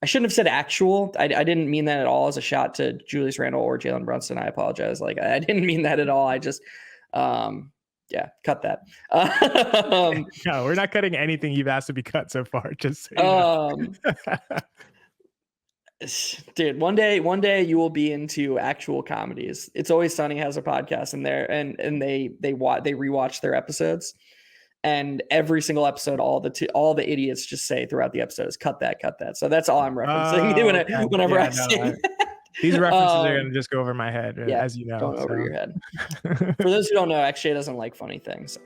I shouldn't have said actual. I didn't mean that at all as a shot to Julius Randle or Jalen Brunson. I apologize. Like, I didn't mean that at all. I just, yeah, cut that. No, we're not cutting anything you've asked to be cut so far. Just so you know. Dude, one day you will be into actual comedies. It's Always Sunny has a podcast in there, and they rewatch their episodes, and every single episode, all the idiots just say throughout the episodes, cut that. So that's all I'm referencing whenever I say that. These references are going to just go over my head, as you know. Going over your head. For those who don't know, XJ doesn't like funny things.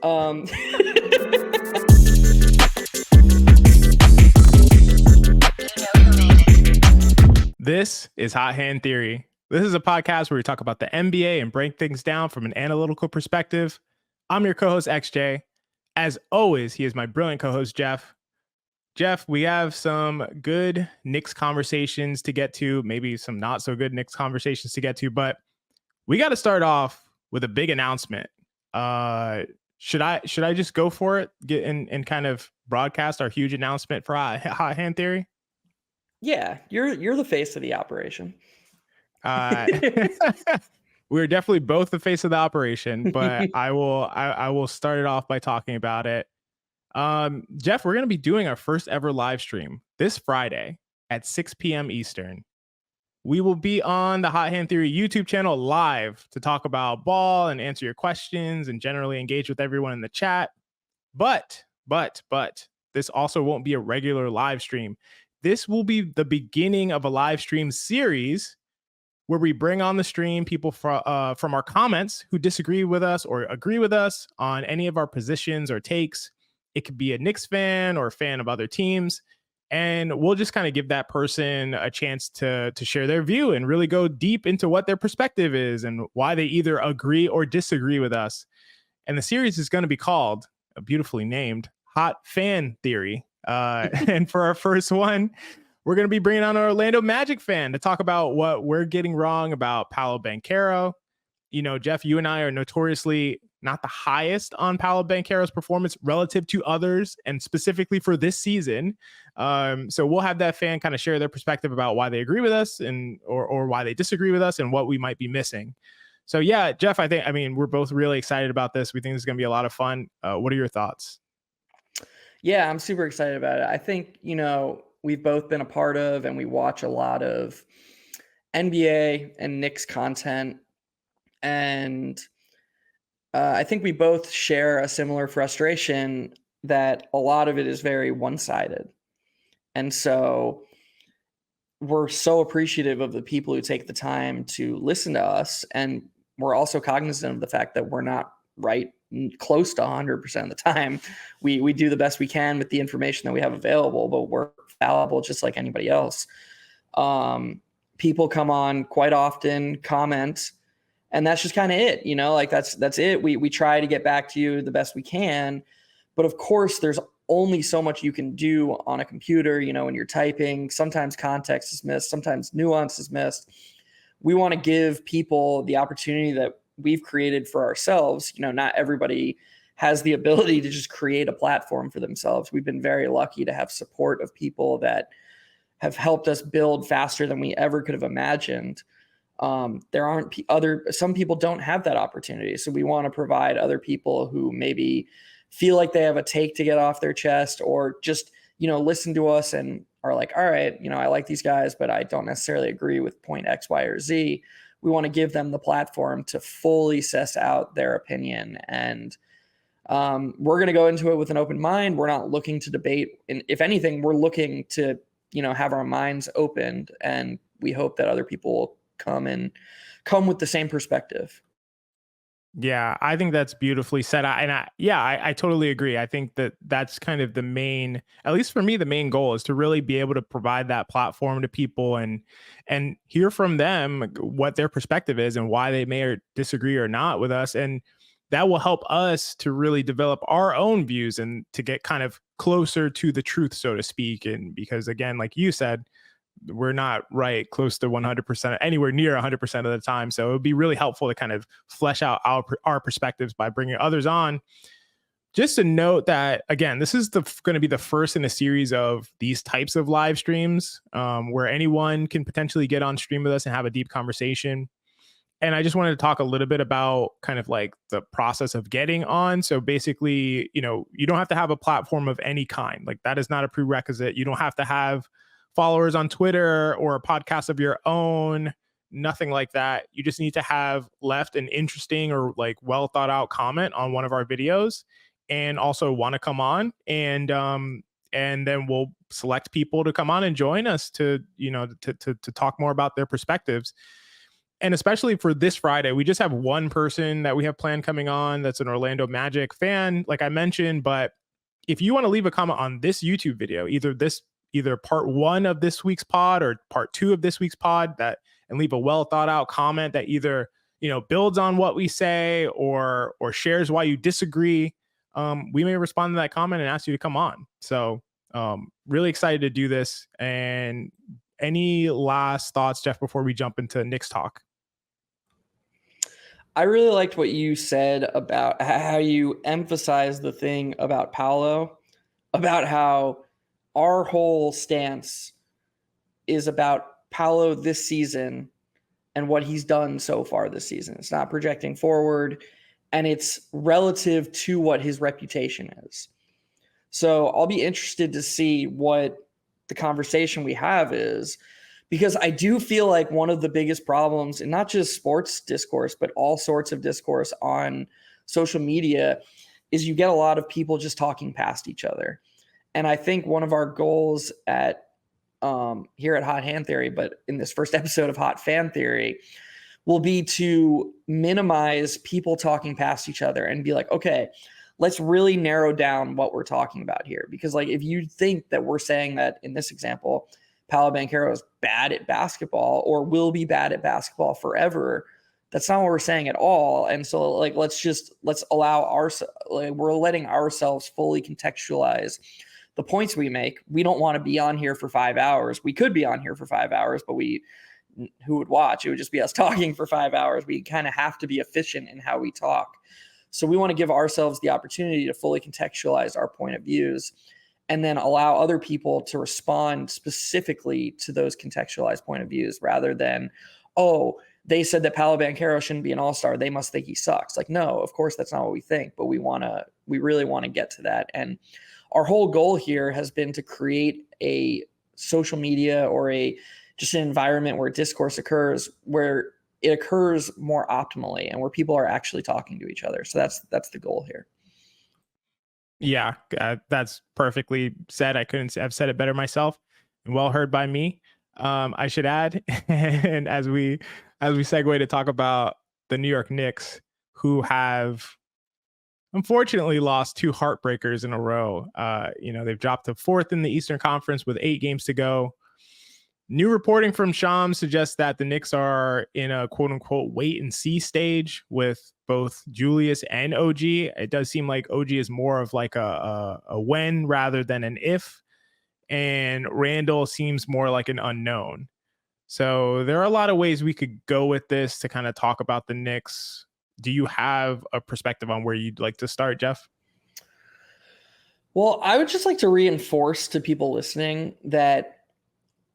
This is Hot Hand Theory. This is a podcast where we talk about the NBA and break things down from an analytical perspective. I'm your co-host, XJ. As always, he is my brilliant co-host, Geoff. Geoff, we have some good Knicks conversations to get to, maybe some not so good Knicks conversations to get to, but we got to start off with a big announcement. Should I just go for it, get and kind of broadcast our huge announcement for Hot Hand Theory? Yeah, you're the face of the operation. We're definitely both the face of the operation, but I will start it off by talking about it. Geoff, we're going to be doing our first ever live stream this Friday at 6 p.m. Eastern. We will be on the Hot Hand Theory YouTube channel live to talk about ball and answer your questions and generally engage with everyone in the chat. But this also won't be a regular live stream. This will be the beginning of a live stream series where we bring on the stream people from our comments who disagree with us or agree with us on any of our positions or takes. It could be a Knicks fan or a fan of other teams. And we'll just kind of give that person a chance to share their view and really go deep into what their perspective is and why they either agree or disagree with us. And the series is going to be called, beautifully named, Hot Fan Theory. And for our first one, we're going to be bringing on an Orlando Magic fan to talk about what we're getting wrong about Paolo Banchero. You know, Geoff, you and I are notoriously not the highest on Paolo Banchero's performance relative to others, and specifically for this season. So we'll have that fan kind of share their perspective about why they agree with us and or why they disagree with us and what we might be missing. So yeah, Geoff, I mean, we're both really excited about this. We think it's going to be a lot of fun. What are your thoughts? Yeah, I'm super excited about it. I think, we've both been a part of and we watch a lot of NBA and Knicks content. And I think we both share a similar frustration that a lot of it is very one-sided. And so we're so appreciative of the people who take the time to listen to us. And we're also cognizant of the fact that we're not right close to 100% of the time. We do the best we can with the information that we have available, but we're fallible just like anybody else. People come on quite often, comment, and that's just kind of it, like that's it. We try to get back to you the best we can, but of course there's only so much you can do on a computer, when you're typing. Sometimes context is missed, sometimes nuance is missed. We want to give people the opportunity that we've created for ourselves. Not everybody has the ability to just create a platform for themselves. We've been very lucky to have support of people that have helped us build faster than we ever could have imagined. Some people don't have that opportunity. So we want to provide other people who maybe feel like they have a take to get off their chest, or just, listen to us and are like, all right, I like these guys, but I don't necessarily agree with point X, Y, or Z. We want to give them the platform to fully suss out their opinion. And we're going to go into it with an open mind. We're not looking to debate. And if anything, we're looking to, have our minds opened. And we hope that other people will come with the same perspective. Yeah, I think that's beautifully said. I totally agree. I think that's kind of the main, at least for me, the main goal is to really be able to provide that platform to people and hear from them what their perspective is and why they may or disagree or not with us. And that will help us to really develop our own views and to get kind of closer to the truth, so to speak. And because again, like you said, we're not right close to 100%, anywhere near 100% of the time. So it would be really helpful to kind of flesh out our perspectives by bringing others on. just to note that, again, this is going to be the first in a series of these types of live streams where anyone can potentially get on stream with us and have a deep conversation. And I just wanted to talk a little bit about kind of like the process of getting on. So basically, you don't have to have a platform of any kind. Like, that is not a prerequisite. You don't have to have followers on Twitter or a podcast of your own, nothing like that. You just need to have left an interesting or like well thought out comment on one of our videos, and also want to come on, and then we'll select people to come on and join us to talk more about their perspectives. And especially for this Friday, we just have one person that we have planned coming on that's an Orlando Magic fan, like I mentioned. But if you want to leave a comment on this YouTube video, either part 1 of this week's pod or part 2 of this week's pod, and leave a well thought out comment that either builds on what we say or shares why you disagree, we may respond to that comment and ask you to come on. So really excited to do this. And any last thoughts, Geoff, before we jump into Knicks talk? I really liked what you said about how you emphasize the thing about Paolo, about how our whole stance is about Paolo this season and what he's done so far this season. It's not projecting forward, and it's relative to what his reputation is. So I'll be interested to see what the conversation we have is, because I do feel like one of the biggest problems, and not just sports discourse, but all sorts of discourse on social media, is you get a lot of people just talking past each other. And I think one of our goals at here at Hot Hand Theory, but in this first episode of Hot Fan Theory, will be to minimize people talking past each other and be like, okay, let's really narrow down what we're talking about here. Because like, if you think that we're saying that in this example, Paolo Banchero is bad at basketball or will be bad at basketball forever, that's not what we're saying at all. And so like, let's allow we're letting ourselves fully contextualize the points we make. We don't want to be on here for 5 hours. We could be on here for 5 hours, but who would watch? It would just be us talking for 5 hours. We kind of have to be efficient in how we talk. So we want to give ourselves the opportunity to fully contextualize our point of views, and then allow other people to respond specifically to those contextualized point of views, rather than, oh, they said that Paolo Banchero shouldn't be an all-star, they must think he sucks. Like, no, of course that's not what we think, but we really want to get to that. And our whole goal here has been to create a social media or just an environment where discourse occurs, where it occurs more optimally and where people are actually talking to each other. So that's the goal here. Yeah, that's perfectly said. I couldn't have said it better myself, and well heard by me. I should add, and as we segue to talk about the New York Knicks, who have unfortunately lost 2 heartbreakers in a row. They've dropped to 4th in the Eastern Conference with 8 games to go. New reporting from Shams suggests that the Knicks are in a quote unquote wait and see stage with both Julius and OG. It does seem like OG is more of like a when rather than an if. And Randall seems more like an unknown. So there are a lot of ways we could go with this to kind of talk about the Knicks. Do you have a perspective on where you'd like to start, Geoff? Well, I would just like to reinforce to people listening that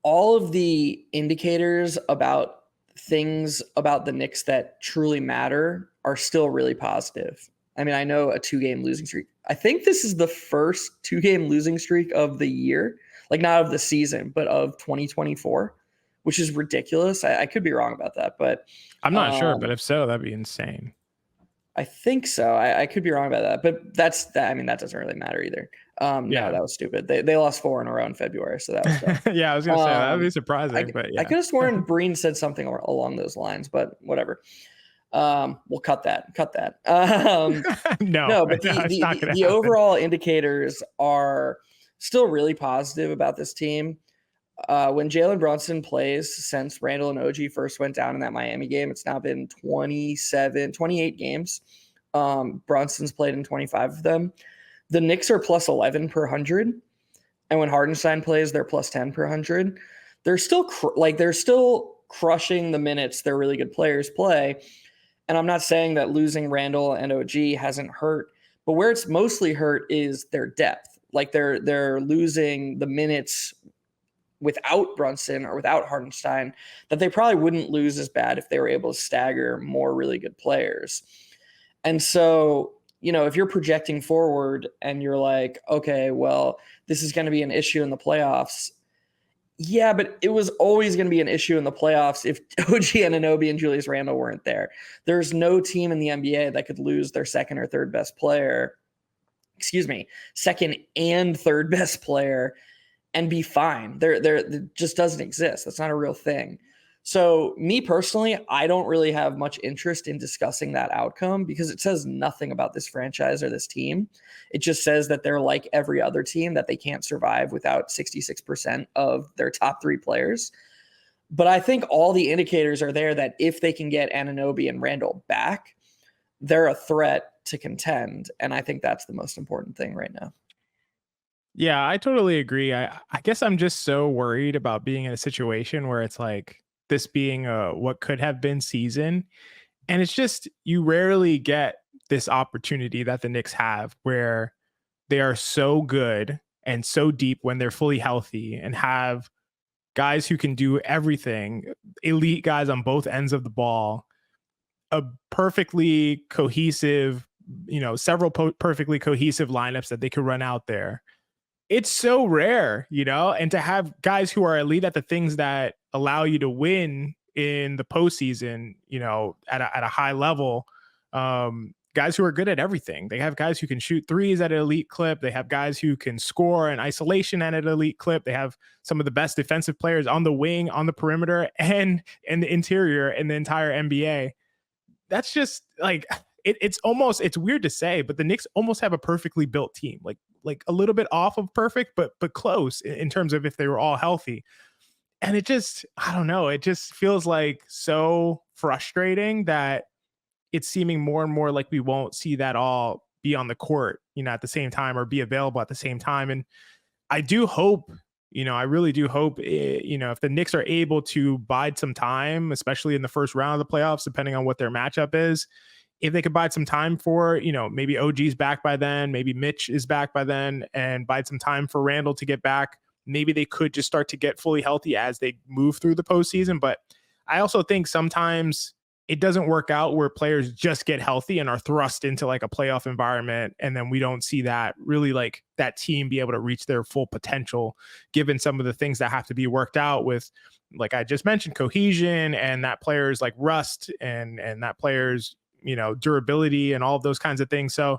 all of the indicators about things about the Knicks that truly matter are still really positive. I mean, I know a 2-game losing streak. I think this is the first 2-game losing streak of the year, like not of the season, but of 2024, which is ridiculous. I could be wrong about that, but I'm not sure, but if so, that'd be insane. I think so. I could be wrong about that, but that doesn't really matter either. No, that was stupid. They lost 4 in a row in February, so that was dumb. Yeah, I was gonna say that would be surprising, but yeah. I could have sworn Breen said something along those lines, but whatever. We'll cut that. No, but the overall indicators are still really positive about this team. When Jalen Brunson plays, since Randall and OG first went down in that Miami game, it's now been 28 games. Brunson's played in 25 of them. The Knicks are plus 11 per 100. And when Hardenstein plays, they're plus 10 per 100. They're still crushing the minutes their really good players play. And I'm not saying that losing Randall and OG hasn't hurt, But where it's mostly hurt is their depth. Like they're losing the minutes without Brunson or without Hartenstein that they probably wouldn't lose as bad if they were able to stagger more really good players. And so, if you're projecting forward and you're like, okay, well, this is going to be an issue in the playoffs. Yeah, but it was always going to be an issue in the playoffs if OG Anunoby and Julius Randle weren't there. There's no team in the NBA that could lose their second or third best player. Second and third best player and be fine. There just doesn't exist. That's not a real thing. So me personally, I don't really have much interest in discussing that outcome because it says nothing about this franchise or this team. It just says that they're like every other team, that they can't survive without 66% of their top 3 players. But I think all the indicators are there that if they can get Anunoby and Randle back, they're a threat to contend. And I think that's the most important thing right now. Yeah, I totally agree. I guess I'm just so worried about being in a situation where it's like this being a what could have been season. And it's just, you rarely get this opportunity that the Knicks have where they are so good and so deep when they're fully healthy and have guys who can do everything, elite guys on both ends of the ball, a perfectly cohesive, several perfectly cohesive lineups that they could run out there. It's so rare, and to have guys who are elite at the things that allow you to win in the postseason, at a high level, guys who are good at everything. They have guys who can shoot threes at an elite clip. They have guys who can score in isolation at an elite clip. They have some of the best defensive players on the wing, on the perimeter, and in the interior in the entire NBA. That's just like, it's weird to say, but the Knicks almost have a perfectly built team, like a little bit off of perfect, but close in terms of if they were all healthy. And it just, I don't know, it just feels like so frustrating that it's seeming more and more like we won't see that all be on the court, at the same time, or be available at the same time. And I do hope, I really do hope, if the Knicks are able to bide some time, especially in the first round of the playoffs, depending on what their matchup is, if they could bide some time for, maybe OG's back by then, maybe Mitch is back by then, and bide some time for Randle to get back, maybe they could just start to get fully healthy as they move through the postseason. But I also think sometimes it doesn't work out where players just get healthy and are thrust into like a playoff environment, and then we don't see that really, like, that team be able to reach their full potential, given some of the things that have to be worked out with, like I just mentioned, cohesion, and that players like rust, and that players, durability, and all of those kinds of things. So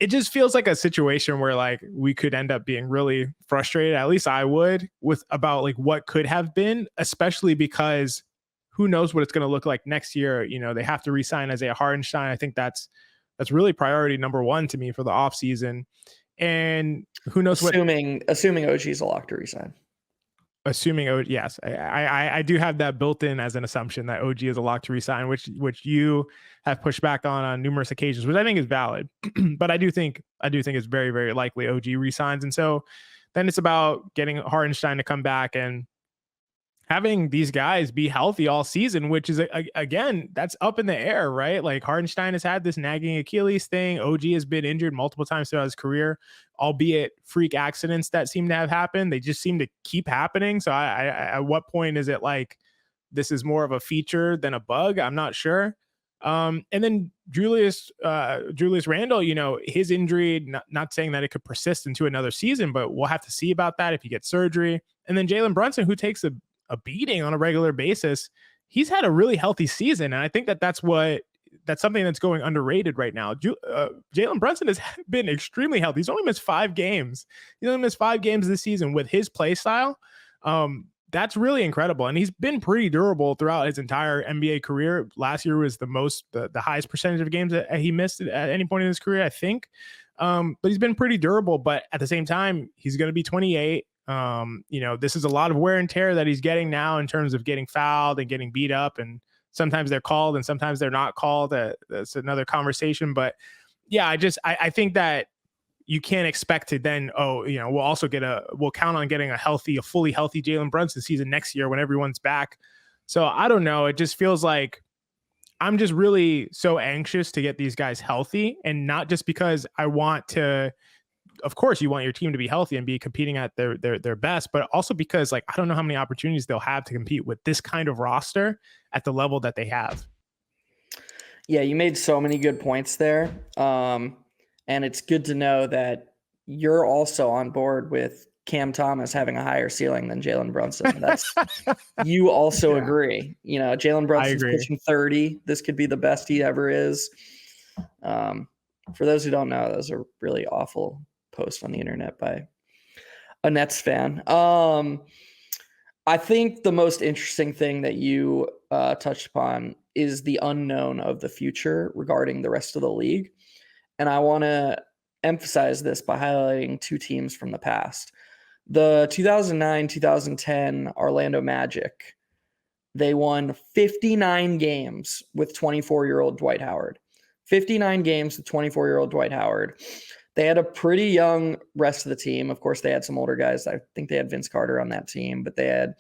it just feels like a situation where like we could end up being really frustrated, at least I would, with about like what could have been, especially because who knows what it's going to look like next year. They have to re-sign Isaiah Hartenstein. I think that's really priority number 1 to me for the offseason. And who knows assuming OG's a lock to re-sign. Yes, I do have that built in as an assumption that OG is a lock to resign, which you have pushed back on numerous occasions, which I think is valid. But I do think it's very, very likely OG resigns, and so then it's about getting Hartenstein to come back and having these guys be healthy all season, which is, again, that's up in the air, right? Like, Hartenstein has had this nagging Achilles thing. OG has been injured multiple times throughout his career, albeit freak accidents that seem to have happened. They just seem to keep happening. So I at what point is it like this is more of a feature than a bug? I'm not sure. And then Julius Randle, his injury, not saying that it could persist into another season, but we'll have to see about that if he gets surgery. And then Jalen Brunson, who takes a beating on a regular basis, he's had a really healthy season. And I think that's something that's going underrated right now. Jalen Brunson has been extremely healthy. He's only missed 5 games. He's only missed 5 games this season with his play style. That's really incredible. And he's been pretty durable throughout his entire NBA career. Last year was the highest percentage of games that he missed at any point in his career, I think. But he's been pretty durable. But at the same time, he's going to be 28. This is a lot of wear and tear that he's getting now in terms of getting fouled and getting beat up, and sometimes they're called and sometimes they're not called. That's another conversation. But yeah, I think that you can't expect to then, we'll count on getting a fully healthy Jalen Brunson season next year when everyone's back. So I don't know. It just feels like I'm just really so anxious to get these guys healthy, and not just because I want to. Of course, you want your team to be healthy and be competing at their best, but also because like I don't know how many opportunities they'll have to compete with this kind of roster at the level that they have. Yeah, you made so many good points there. And it's good to know that you're also on board with Cam Thomas having a higher ceiling than Jalen Brunson. You also Yeah, agree. You know, Jalen I Brunson's agree. pitching 30. This could be the best he ever is. For those who don't know, those are really awful posts on the internet by a Nets fan. I think the most interesting thing that you touched upon is the unknown of the future regarding the rest of the league. And I want to emphasize this by highlighting two teams from the past. The 2009-2010 Orlando Magic, they won 59 games with 24-year-old Dwight Howard. 59 games with 24-year-old Dwight Howard. They had a pretty young rest of the team. Of course, they had some older guys. I think they had Vince Carter on that team, but they had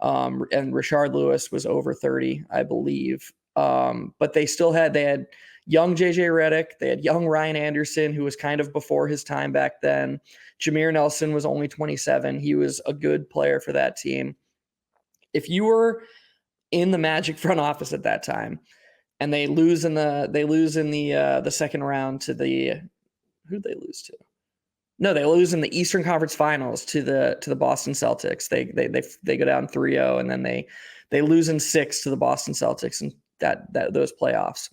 and Rashard Lewis was over 30, I believe. But they had young JJ Redick. They had young Ryan Anderson, who was kind of before his time back then. Jameer Nelson was only 27. He was a good player for that team. If you were in the Magic front office at that time, and they lose in the second round to the who'd they lose to? No, they lose in the Eastern Conference Finals to the Boston Celtics. They go down 3-0, and then they lose in 6 to the Boston Celtics in those playoffs.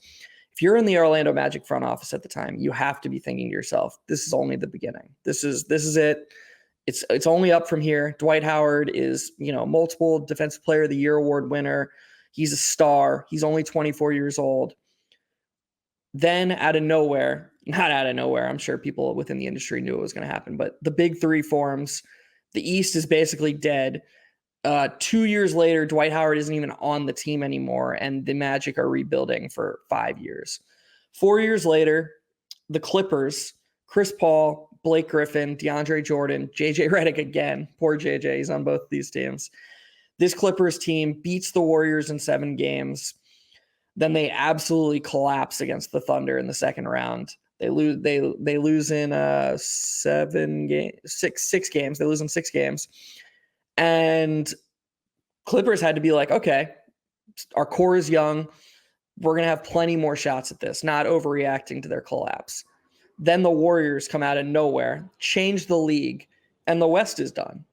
If you're in the Orlando Magic front office at the time, you have to be thinking to yourself, this is only the beginning. This is it. It's only up from here. Dwight Howard is, multiple Defensive Player of the Year award winner. He's a star. He's only 24 years old. Then not out of nowhere, I'm sure people within the industry knew it was going to happen, but the big three forms. The East is basically dead. 2 years later, Dwight Howard isn't even on the team anymore, and the Magic are rebuilding for 5 years. 4 years later, the Clippers, Chris Paul, Blake Griffin, DeAndre Jordan, JJ Redick again. Poor JJ, he's on both these teams. This Clippers team beats the Warriors in 7 games. Then they absolutely collapse against the Thunder in the second round. They lose. They lose in 6 games. They lose in 6 games, and Clippers had to be like, okay, our core is young. We're gonna have plenty more shots at this. Not overreacting to their collapse. Then the Warriors come out of nowhere, change the league, and the West is done.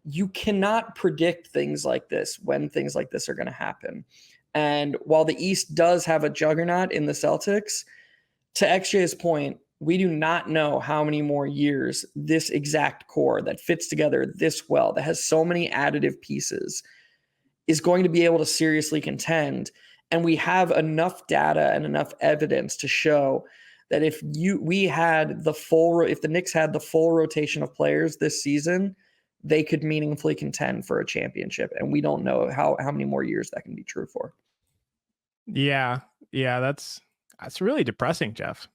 You cannot predict things like this when things like this are going to happen. And while the East does have a juggernaut in the Celtics, to XJ's point, we do not know how many more years this exact core that fits together this well, that has so many additive pieces, is going to be able to seriously contend. And we have enough data and enough evidence to show that if the Knicks had the full rotation of players this season, they could meaningfully contend for a championship. And we don't know how many more years that can be true for. Yeah, that's really depressing, Geoff.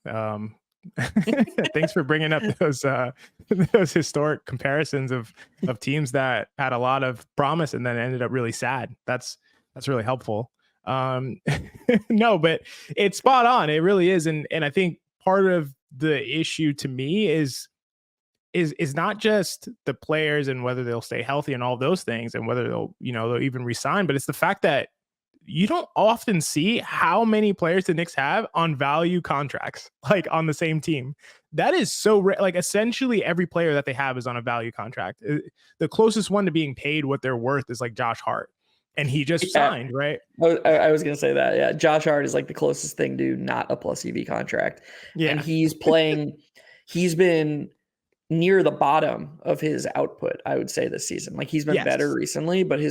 Thanks for bringing up those historic comparisons of teams that had a lot of promise and then ended up really sad. That's really helpful. No, but it's spot on. It really is, and I think part of the issue to me is not just the players and whether they'll stay healthy and all those things and whether they'll even resign, but it's the fact that you don't often see how many players the Knicks have on value contracts, like on the same team. That is so rare. Like essentially every player that they have is on a value contract. The closest one to being paid what they're worth is like Josh Hart. And he just signed, right? I was going to say that. Yeah. Josh Hart is like the closest thing to not a plus EV contract. Yeah. And he's been near the bottom of his output, I would say, this season. Like he's been better recently, but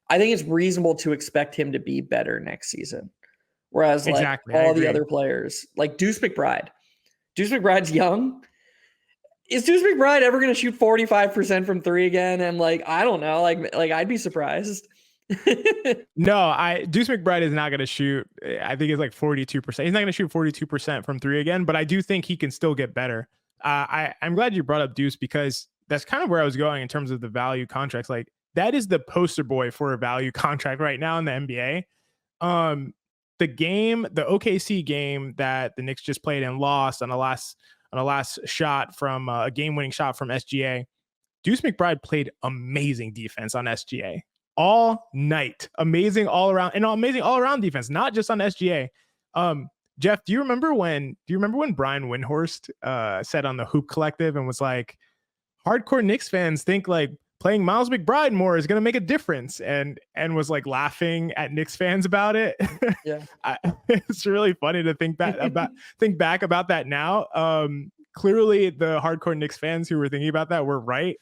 I think it's reasonable to expect him to be better next season. Whereas like all the other players, like Deuce McBride's young. Is Deuce McBride ever going to shoot 45% from 3 again? And like, I don't know, like I'd be surprised. No, Deuce McBride is not going to shoot. I think it's like 42%. He's not going to shoot 42% from 3 again, but I do think he can still get better. I'm glad you brought up Deuce because that's kind of where I was going in terms of the value contracts. Like that is the poster boy for a value contract right now in the NBA. The OKC game that the Knicks just played and lost on a last shot from a game-winning shot from SGA. Deuce McBride played amazing defense on SGA all night. Amazing all around defense, not just on SGA. Geoff, do you remember when Brian Windhorst said on the Hoop Collective and was like, hardcore Knicks fans think like playing Miles McBride more is going to make a difference, and was like laughing at Knicks fans about it. Yeah. It's really funny to think back about that now. Clearly the hardcore Knicks fans who were thinking about that were right.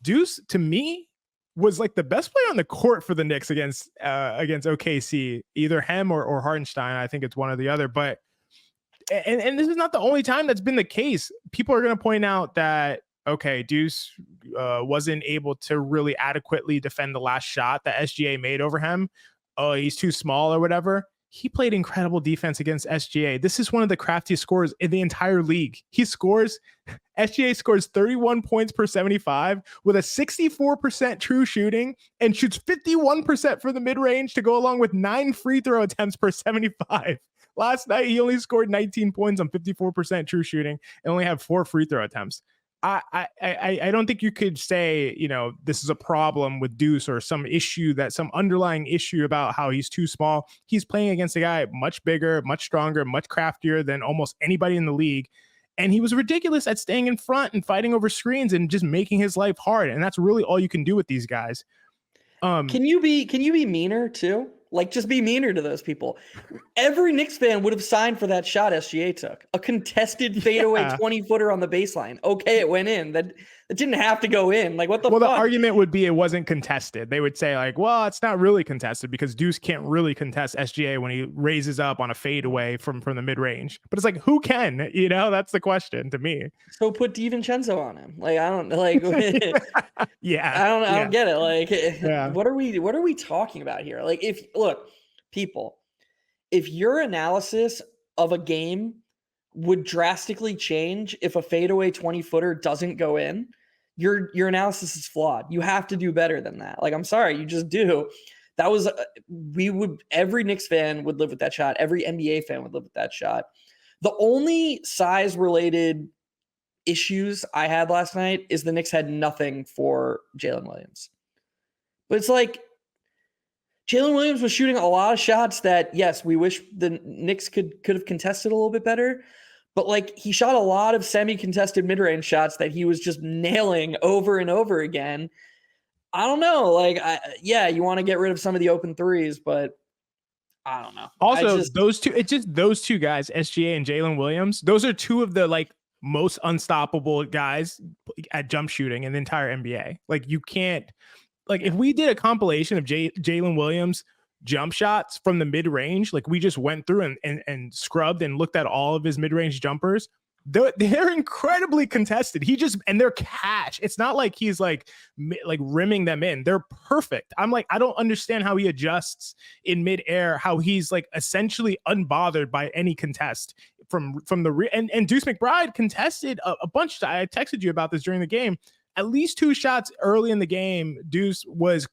Deuce, to me, was like the best player on the court for the Knicks against OKC, either him or Hartenstein. I think it's one or the other. But and this is not the only time that's been the case. People are going to point out that, okay, Deuce wasn't able to really adequately defend the last shot that SGA made over him. Oh, he's too small or whatever. He played incredible defense against SGA. This is one of the craftiest scorers in the entire league. SGA scores 31 points per 75 with a 64% true shooting and shoots 51% for the mid-range to go along with 9 free throw attempts per 75. Last night, he only scored 19 points on 54% true shooting and only had 4 free throw attempts. I don't think you could say, this is a problem with Deuce or some underlying issue about how he's too small. He's playing against a guy much bigger, much stronger, much craftier than almost anybody in the league. And he was ridiculous at staying in front and fighting over screens and just making his life hard. And that's really all you can do with these guys. Can you be meaner too? Like, just be meaner to those people. Every Knicks fan would have signed for that shot SGA took. A contested fadeaway 20-footer on the baseline. Okay, it went in. That it didn't have to go in. Like, what the fuck? Well, the argument would be it wasn't contested. They would say, like, well, it's not really contested because Deuce can't really contest SGA when he raises up on a fadeaway from the mid-range. But it's like, who can? That's the question to me. So put DiVincenzo on him. Like, I don't like. Yeah, I don't get it. Like, what are we talking about here? Like, people, if your analysis of a game would drastically change if a fadeaway 20-footer doesn't go in, your analysis is flawed. You have to do better than that. Like, I'm sorry, you just do. That was every Knicks fan would live with that shot. Every NBA fan would live with that shot. The only size related issues I had last night is the Knicks had nothing for Jalen Williams. But it's like, Jalen Williams was shooting a lot of shots that, yes, we wish the Knicks could have contested a little bit better. But like, he shot a lot of semi-contested mid-range shots that he was just nailing over and over again. I don't know. Like, you want to get rid of some of the open threes, but I don't know. Also, those two guys, SGA and Jalen Williams, those are two of the like most unstoppable guys at jump shooting in the entire NBA. Like, you can't. Like, if we did a compilation of Jalen Williams jump shots from the mid-range, like we just went through and scrubbed and looked at all of his mid-range jumpers, they're incredibly contested. And they're cash. It's not like he's like rimming them in. They're perfect. I'm like, I don't understand how he adjusts in midair, how he's like essentially unbothered by any contest from the and Deuce McBride contested a bunch. I texted you about this during the game. At least 2 shots early in the game, Deuce was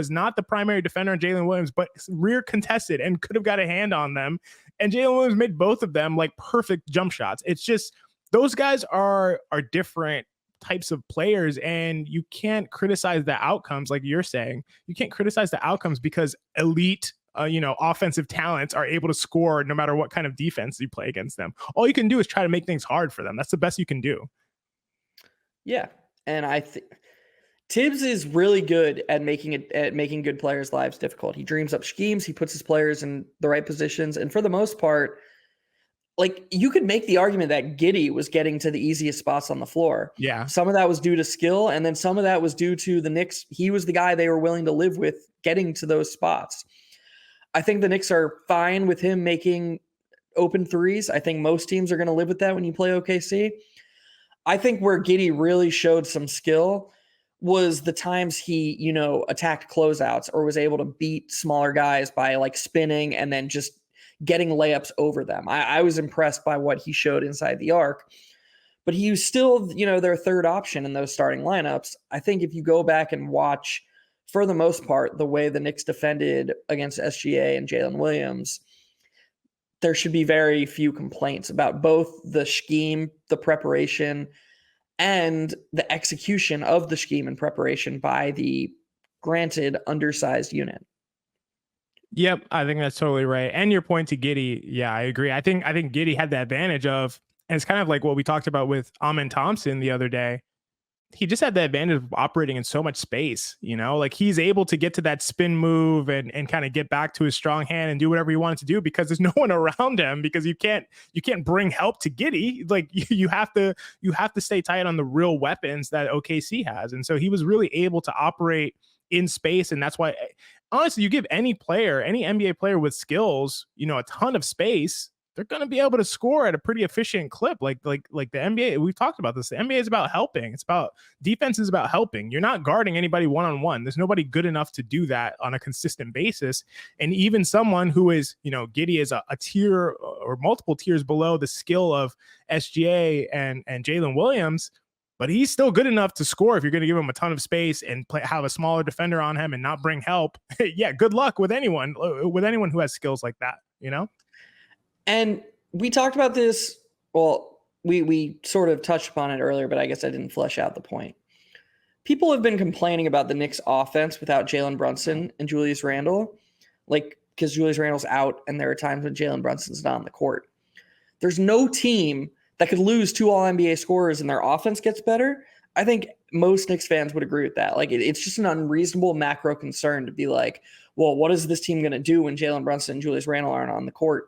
not the primary defender on Jalen Williams, but rear contested and could have got a hand on them. And Jalen Williams made both of them like perfect jump shots. It's just, those guys are different types of players, and you can't criticize the outcomes like you're saying. You can't criticize the outcomes because elite offensive talents are able to score no matter what kind of defense you play against them. All you can do is try to make things hard for them. That's the best you can do. Yeah. And I think Tibbs is really good at making good players' lives difficult. He dreams up schemes. He puts his players in the right positions. And for the most part, like, you could make the argument that Giddey was getting to the easiest spots on the floor. Yeah. Some of that was due to skill. And then some of that was due to the Knicks. He was the guy they were willing to live with getting to those spots. I think the Knicks are fine with him making open threes. I think most teams are going to live with that when you play OKC. I think where Giddey really showed some skill was the times he, attacked closeouts or was able to beat smaller guys by like spinning and then just getting layups over them. I was impressed by what he showed inside the arc, but he was still, their third option in those starting lineups. I think if you go back and watch for the most part, the way the Knicks defended against SGA and Jalen Williams, there should be very few complaints about both the scheme, the preparation, and the execution of the scheme and preparation by the granted undersized unit. Yep, I think that's totally right. And your point to Giddey, yeah, I agree. I think Giddey had the advantage of, and it's kind of like what we talked about with Amen Thompson the other day. He just had the advantage of operating in so much space, like he's able to get to that spin move and kind of get back to his strong hand and do whatever he wants to do because there's no one around him, because you can't bring help to Giddey. Like you have to stay tight on the real weapons that OKC has. And so he was really able to operate in space. And that's why, honestly, you give any player, any NBA player with skills, a ton of space, they're going to be able to score at a pretty efficient clip. Like the NBA, we've talked about this. The NBA is about helping. It's about defense is about helping. You're not guarding anybody one-on-one. There's nobody good enough to do that on a consistent basis. And even someone who is, Giddey is a tier or multiple tiers below the skill of SGA and Jalen Williams, but he's still good enough to score if you're going to give him a ton of space and have a smaller defender on him and not bring help. Yeah, good luck with anyone who has skills like that, And we talked about this. Well, we sort of touched upon it earlier, but I guess I didn't flesh out the point. People have been complaining about the Knicks offense without Jalen Brunson and Julius Randle, because Julius Randle's out and there are times when Jalen Brunson's not on the court. There's no team that could lose 2 All-NBA scorers and their offense gets better. I think most Knicks fans would agree with that. It's just an unreasonable macro concern to be like, well, what is this team going to do when Jalen Brunson and Julius Randle aren't on the court?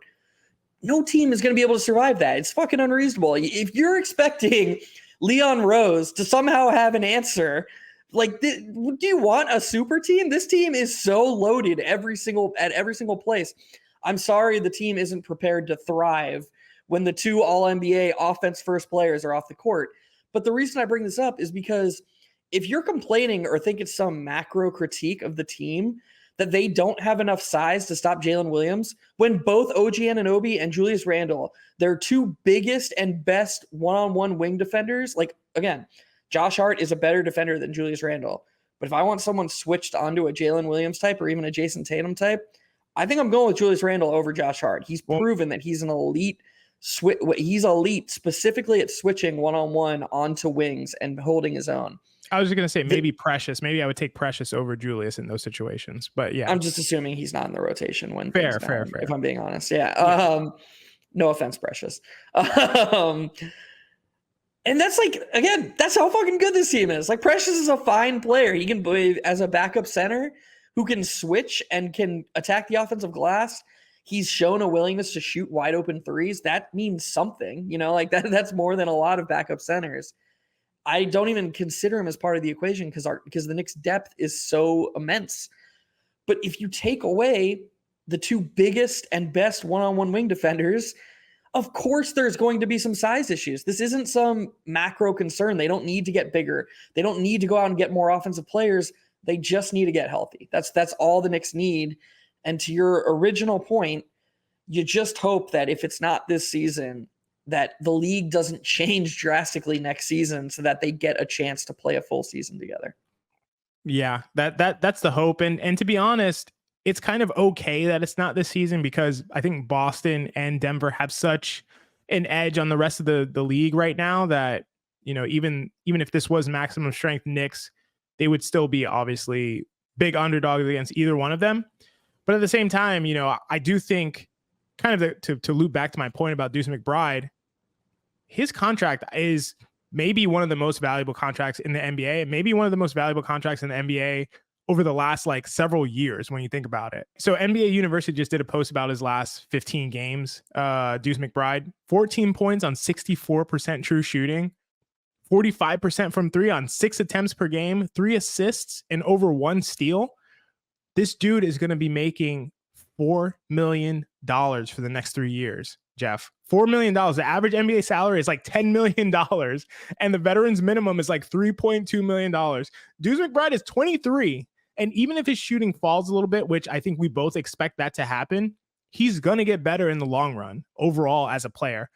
No team is going to be able to survive that. It's fucking unreasonable. If you're expecting Leon Rose to somehow have an answer, do you want a super team? This team is so loaded at every single place. I'm sorry the team isn't prepared to thrive when the 2 All-NBA offense first players are off the court. But the reason I bring this up is because if you're complaining or think it's some macro critique of the team that they don't have enough size to stop Jalen Williams, when both OG Anunoby and Julius Randle, their 2 biggest and best one-on-one wing defenders, again, Josh Hart is a better defender than Julius Randle. But if I want someone switched onto a Jalen Williams type or even a Jason Tatum type, I think I'm going with Julius Randle over Josh Hart. He's proven that he's an elite he's elite specifically at switching one-on-one onto wings and holding his own. I was just going to say maybe Precious. Maybe I would take Precious over Julius in those situations. But yeah. I'm just assuming he's not in the rotation when fair. If I'm being honest. Yeah. No offense, Precious. And that's again, that's how fucking good this team is. Precious is a fine player. He can play as a backup center who can switch and can attack the offensive glass. He's shown a willingness to shoot wide open threes. That means something, that's more than a lot of backup centers. I don't even consider him as part of the equation because the Knicks' depth is so immense. But if you take away the 2 biggest and best one-on-one wing defenders, of course there's going to be some size issues. This isn't some macro concern. They don't need to get bigger. They don't need to go out and get more offensive players. They just need to get healthy. That's all the Knicks need. And to your original point, you just hope that if it's not this season, that the league doesn't change drastically next season so that they get a chance to play a full season together. Yeah, that's the hope. And to be honest, it's kind of okay that it's not this season because I think Boston and Denver have such an edge on the rest of the league right now that, even if this was maximum strength Knicks, they would still be obviously big underdogs against either one of them. But at the same time, I do think kind of to loop back to my point about Deuce McBride, his contract is maybe one of the most valuable contracts in the NBA, maybe one of the most valuable contracts in the NBA over the last several years when you think about it. So NBA University just did a post about his last 15 games. Deuce McBride, 14 points on 64% true shooting, 45% from 3 on 6 attempts per game, 3 assists and over 1 steal. This dude is going to be making $4 million for the next 3 years, Geoff. $4 million. The average NBA salary is $10 million, and the veterans minimum is $3.2 million. Deuce McBride is 23, and even if his shooting falls a little bit, which I think we both expect that to happen, he's going to get better in the long run overall as a player.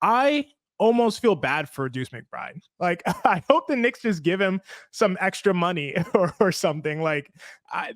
I almost feel bad for Deuce McBride. Like, I hope the Knicks just give him some extra money or something. Like,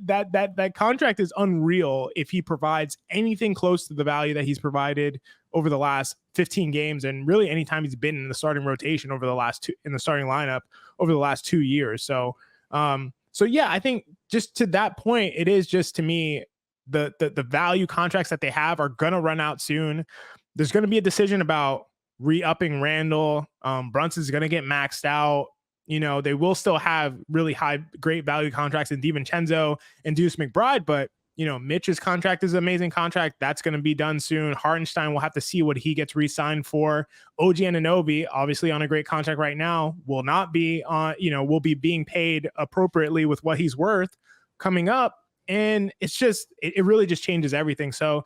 that contract is unreal if he provides anything close to the value that he's provided over the last 15 games, and really anytime he's been in the starting rotation over the last two, in the starting lineup over the last 2 years. So yeah, I think just to that point, it is just, to me, the value contracts that they have are going to run out soon. There's going to be a decision about re-upping Randall. Brunson's going to get maxed out. You know, they will still have really high, great value contracts in DiVincenzo and Deuce McBride, but you know, Mitch's contract is an amazing contract. That's going to be done soon. Hartenstein, will have to see what he gets re-signed for. OG Anunoby, obviously on a great contract right now, will not be on, will be being paid appropriately with what he's worth coming up. And it's just, it really just changes everything. So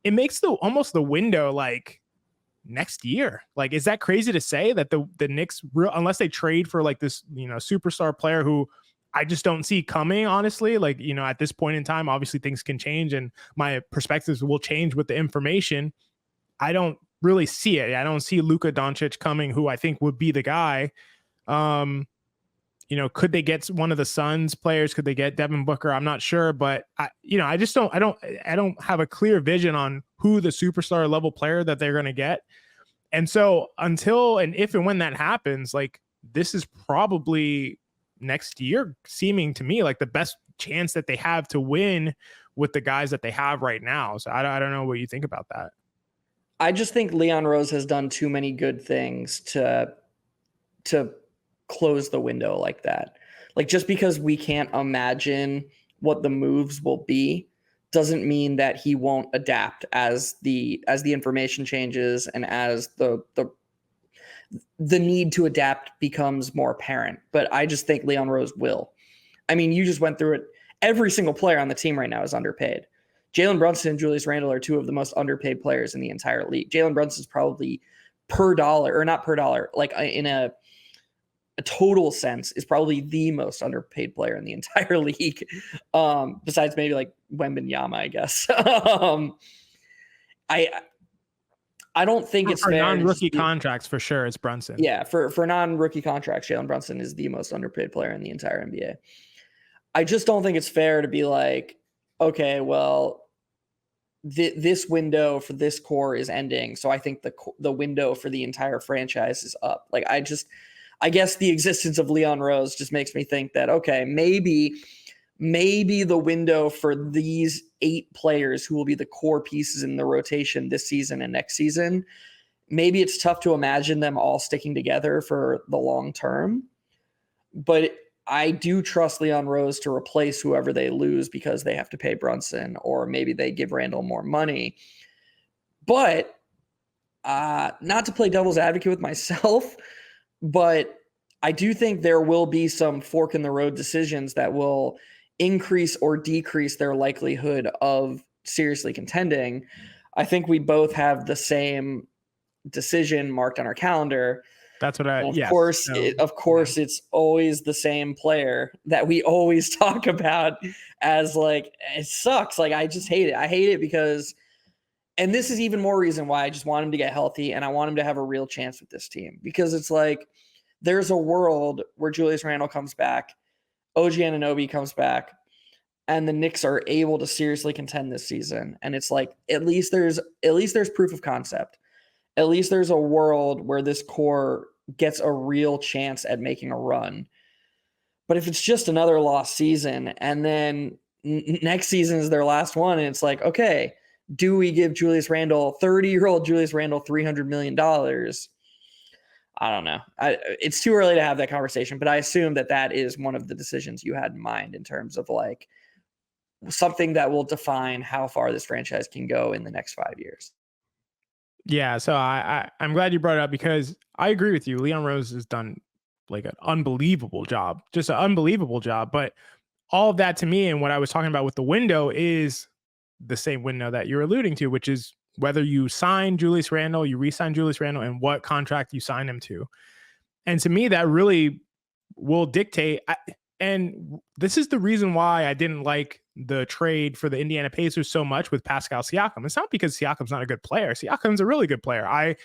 it makes almost the window like next year. Like, is that crazy to say that the Knicks, unless they trade for like this, superstar player who I just don't see coming, honestly, like, at this point in time, obviously things can change and my perspectives will change with the information. I don't really see it. I don't see Luka Doncic coming, who I think would be the guy. Could they get one of the Suns players? Could they get Devin Booker? I'm not sure, but I don't have a clear vision on who the superstar level player that they're going to get. And so until, and if and when that happens, like, this is probably next year seeming to me like the best chance that they have to win with the guys that they have right now. So I don't know what you think about that. I just think Leon Rose has done too many good things to close the window like that. Like, just because we can't imagine what the moves will be doesn't mean that he won't adapt as the information changes and as the need to adapt becomes more apparent. But I just think Leon Rose will. I mean, you just went through it. Every single player on the team right now is underpaid. Jalen Brunson and Julius Randle are two of the most underpaid players in the entire league. Jalen Brunson is probably per dollar, or not per dollar, like in a total sense, is probably the most underpaid player in the entire league. Besides maybe like Wembanyama, I guess. I don't think it's for fair. Non-rookie contracts, for sure, it's Brunson. Yeah, for non-rookie contracts, Jalen Brunson is the most underpaid player in the entire NBA. I just don't think it's fair to be like, okay, well, this window for this core is ending, so I think the window for the entire franchise is up. Like, I guess the existence of Leon Rose just makes me think that, okay, maybe the window for these 8 players who will be the core pieces in the rotation this season and next season, maybe it's tough to imagine them all sticking together for the long term. But I do trust Leon Rose to replace whoever they lose because they have to pay Brunson, or maybe they give Randall more money. But not to play devil's advocate with myself, but I do think there will be some fork in the road decisions that will increase or decrease their likelihood of seriously contending. I think we both have the same decision marked on our calendar. That's what Of course, it's always the same player that we always talk about as, like, it sucks. Like, I just hate it. I hate it because, and this is even more reason why I just want him to get healthy and I want him to have a real chance with this team, because it's like, there's a world where Julius Randle comes back, OG Anunoby comes back, and the Knicks are able to seriously contend this season. And it's like, at least there's proof of concept. At least there's a world where this core gets a real chance at making a run. But if it's just another lost season and then next season is their last one, and it's like, okay, do we give 30-year-old Julius Randle $300 million? I don't know. It's too early to have that conversation, but I assume that is one of the decisions you had in mind in terms of like something that will define how far this franchise can go in the next 5 years. Yeah, so I'm glad you brought it up, because I agree with you. Leon Rose has done like an unbelievable job, just an unbelievable job. But all of that to me, and what I was talking about with the window, is the same window that you're alluding to, which is whether you sign Julius Randle, you re-sign Julius Randle, and what contract you sign him to. And to me, that really will dictate. And this is the reason why I didn't like the trade for the Indiana Pacers so much with Pascal Siakam. It's not because Siakam's not a good player. Siakam's a really good player. I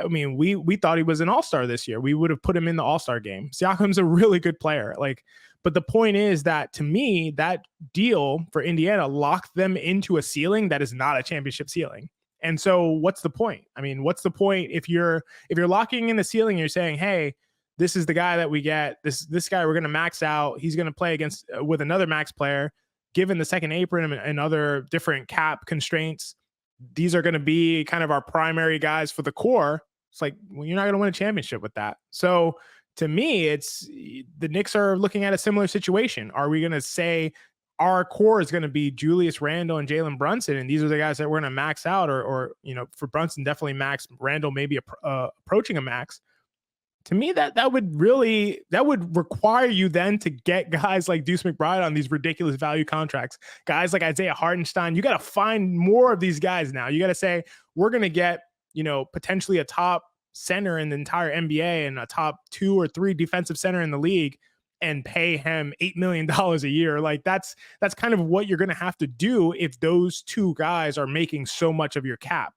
mean, we thought he was an all-star this year. We would have put him in the all-star game. Siakam's a really good player. Like, but the point is that to me, that deal for Indiana locked them into a ceiling that is not a championship ceiling. And so what's the point? I mean, what's the point if you're locking in the ceiling, you're saying, hey, this is the guy that we get. This guy we're going to max out. He's going to play against with another max player. Given the second apron and other different cap constraints, these are going to be kind of our primary guys for the core. It's like, well, you're not going to win a championship with that. So to me, it's the Knicks are looking at a similar situation. Are we going to say our core is going to be Julius Randle and Jalen Brunson, and these are the guys that we're going to max out, or for Brunson definitely max, Randle maybe approaching a max? To me, that would require you then to get guys like Deuce McBride on these ridiculous value contracts, guys like Isaiah Hartenstein. You got to find more of these guys now. You got to say, we're going to get, potentially a top center in the entire NBA and a top 2 or 3 defensive center in the league and pay him $8 million a year. Like that's kind of what you're going to have to do if those two guys are making so much of your cap.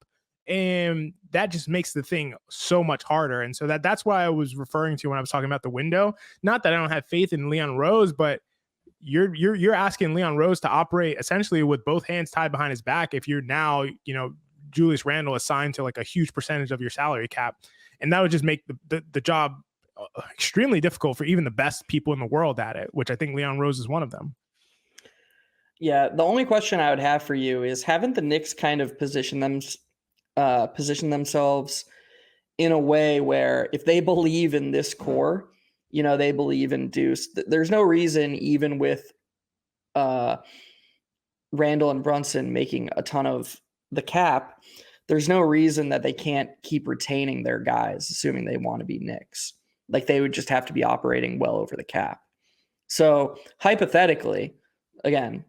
And that just makes the thing so much harder. And so that's why I was referring to when I was talking about the window. Not that I don't have faith in Leon Rose, but you're asking Leon Rose to operate essentially with both hands tied behind his back if you're now, Julius Randle assigned to like a huge percentage of your salary cap. And that would just make the job extremely difficult for even the best people in the world at it, which I think Leon Rose is one of them. Yeah, the only question I would have for you is, haven't the Knicks kind of position themselves in a way where if they believe in this core, they believe in Deuce, there's no reason, even with Randle and Brunson making a ton of the cap, there's no reason that they can't keep retaining their guys, assuming they want to be Knicks. Like, they would just have to be operating well over the cap. So hypothetically, again,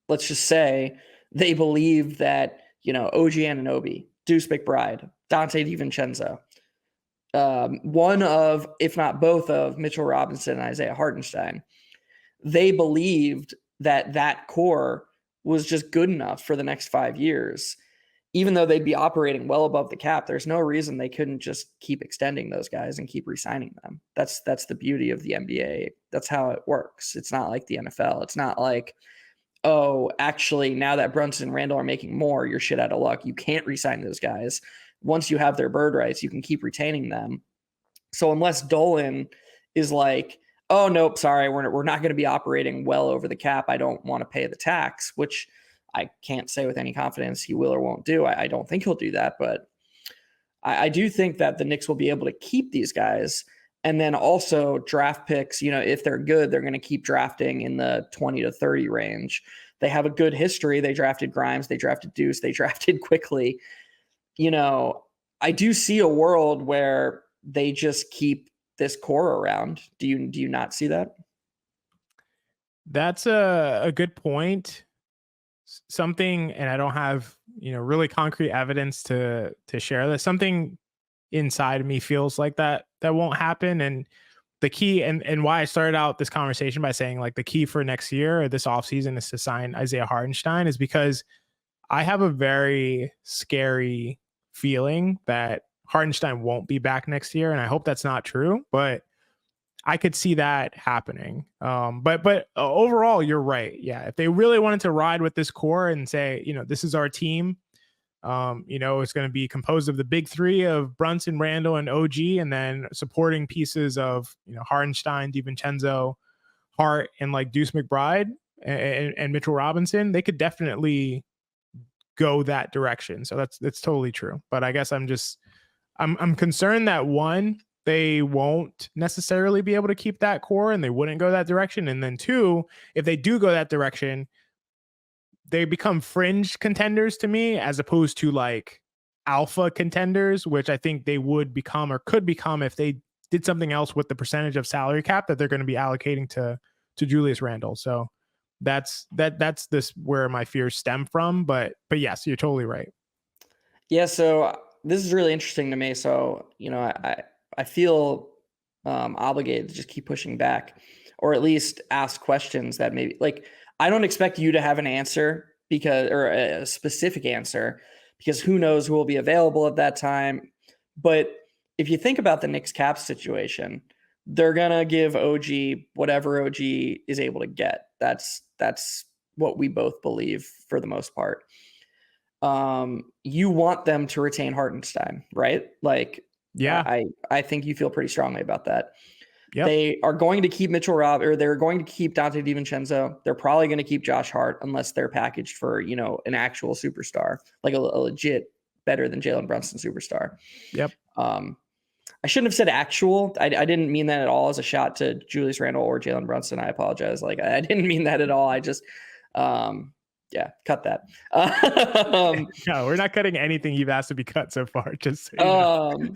let's just say they believe that, OG Anunoby, Deuce McBride, Dante DiVincenzo, one of, if not both of, Mitchell Robinson and Isaiah Hartenstein, they believed that core was just good enough for the next 5 years. Even though they'd be operating well above the cap, there's no reason they couldn't just keep extending those guys and keep re-signing them. That's the beauty of the NBA. That's how it works. It's not like the NFL. It's not like, oh, actually, now that Brunson and Randle are making more, you're shit out of luck. You can't re-sign those guys. Once you have their bird rights, you can keep retaining them. So unless Dolan is like, oh, nope, sorry, we're not going to be operating well over the cap, I don't want to pay the tax, which I can't say with any confidence he will or won't do. I don't think he'll do that, but I do think that the Knicks will be able to keep these guys. And then also draft picks, if they're good, they're going to keep drafting in the 20 to 30 range. They have a good history. They drafted Grimes, they drafted Deuce, they drafted quickly. I do see a world where they just keep this core around. Do you not see that? That's a good point. Something, and I don't have really concrete evidence to share this, something inside of me feels like that won't happen. And the key, and why I started out this conversation by saying like the key for next year or this offseason is to sign Isaiah Hartenstein, is because I have a very scary feeling that Hartenstein won't be back next year, and I hope that's not true, but I could see that happening. But overall, you're right. Yeah, if they really wanted to ride with this core and say, this is our team, it's going to be composed of the big three of Brunson, Randle, and OG, and then supporting pieces of Hartenstein, DiVincenzo, Hart, and like Deuce McBride and Mitchell Robinson. They could definitely go that direction. So that's totally true. But I guess I'm concerned that one, they won't necessarily be able to keep that core and they wouldn't go that direction. And then two, if they do go that direction, they become fringe contenders to me as opposed to like alpha contenders, which I think they would become or could become if they did something else with the percentage of salary cap that they're going to be allocating to Julius Randle. So that's this where my fears stem from. But yes, you're totally right. Yeah. So this is really interesting to me. So, I feel obligated to just keep pushing back. or at least ask questions that maybe, like, I don't expect you to have an answer or a specific answer, because who knows who will be available at that time. But if you think about the Knicks cap situation, they're gonna give OG whatever OG is able to get. That's what we both believe for the most part. You want them to retain Hartenstein, right? Like, Yeah. I think you feel pretty strongly about that. Yep. They are going to keep Mitchell or they're going to keep Dante DiVincenzo. They're probably going to keep Josh Hart unless they're packaged for, an actual superstar, like a legit better than Jalen Brunson superstar. Yep. I shouldn't have said actual. I didn't mean that at all as a shot to Julius Randle or Jalen Brunson. I apologize. Like, I didn't mean that at all. I just, yeah, cut that. No, we're not cutting anything you've asked to be cut so far. Just so you know.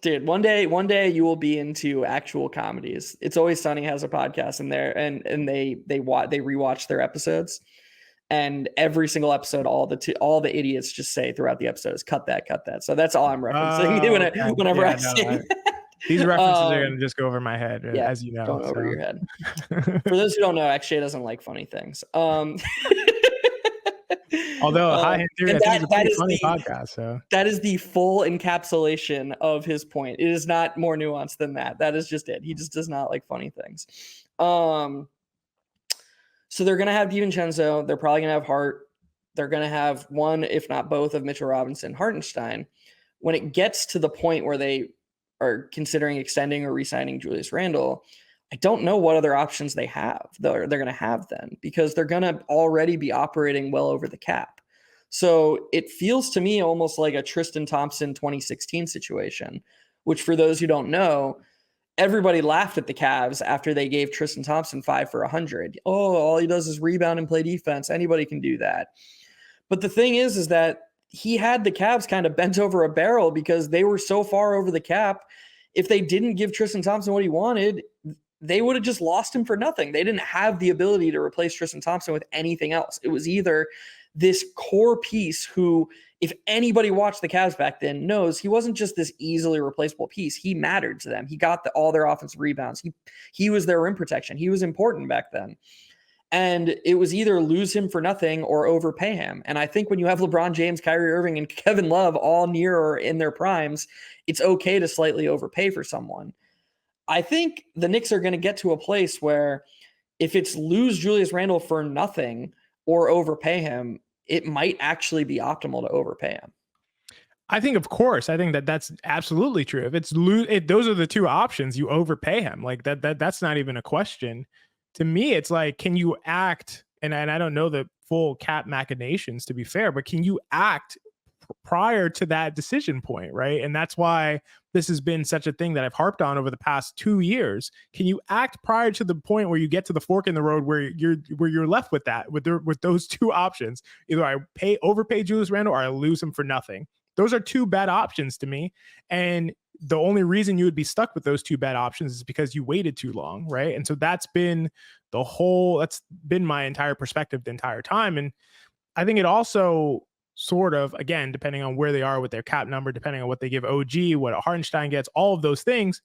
Dude, one day you will be into actual comedies. It's Always Sunny has a podcast in there, and they rewatch their episodes, and every single episode, all the idiots just say throughout the episodes, cut that. So that's all I'm referencing whenever I say that. These references are going to just go over my head, as you know. Going over your head. For those who don't know, XJ doesn't like funny things. Although High Hand Theory, I think, is a pretty funny podcast. So that is the full encapsulation of his point. It is not more nuanced than that. That is just it. He just does not like funny things. So they're going to have DiVincenzo. They're probably going to have Hart. They're going to have one, if not both, of Mitchell Robinson, Hartenstein. When it gets to the point where they are considering extending or re-signing Julius Randle, I don't know what other options they have. They're going to have then, because they're going to already be operating well over the cap. So it feels to me almost like a Tristan Thompson 2016 situation, which, for those who don't know, everybody laughed at the Cavs after they gave Tristan Thompson 5 for 100. Oh, all he does is rebound and play defense. Anybody can do that. But the thing is that he had the Cavs kind of bent over a barrel because they were so far over the cap. If they didn't give Tristan Thompson what he wanted, they would have just lost him for nothing. They didn't have the ability to replace Tristan Thompson with anything else. It was either this core piece who, if anybody watched the Cavs back then, knows he wasn't just this easily replaceable piece. He mattered to them. He got all their offensive rebounds. He was their rim protection. He was important back then. And it was either lose him for nothing or overpay him. And I think when you have LeBron James, Kyrie Irving, and Kevin Love all near or in their primes, it's okay to slightly overpay for someone. I think the Knicks are going to get to a place where if it's lose Julius Randle for nothing or overpay him, it might actually be optimal to overpay him. I think, of course, that's absolutely true. If it's those are the two options. You overpay him, like that's not even a question. To me, it's like, can you act? And I don't know the full cap machinations, to be fair, but can you act prior to that decision point, right? And that's why this has been such a thing that I've harped on over the past 2 years. Can you act prior to the point where you get to the fork in the road where you're left with that, with those two options? Either I overpay Julius Randle or I lose him for nothing. Those are two bad options to me. And the only reason you would be stuck with those two bad options is because you waited too long, right? And so that's been my entire perspective the entire time. And I think it also sort of, again, depending on where they are with their cap number, depending on what they give OG, what Hartenstein gets, all of those things.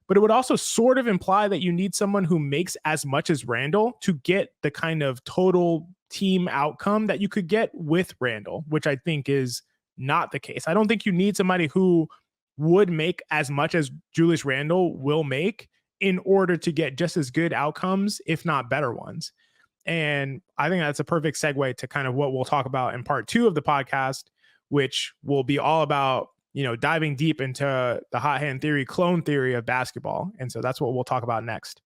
But it would also sort of imply that you need someone who makes as much as Randle to get the kind of total team outcome that you could get with Randle, which I think is not the case. I don't think you need somebody who would make as much as Julius Randle will make in order to get just as good outcomes, if not better ones. And I think that's a perfect segue to kind of what we'll talk about in part 2 of the podcast, which will be all about, diving deep into the hot hand theory, clone theory of basketball. And so that's what we'll talk about next.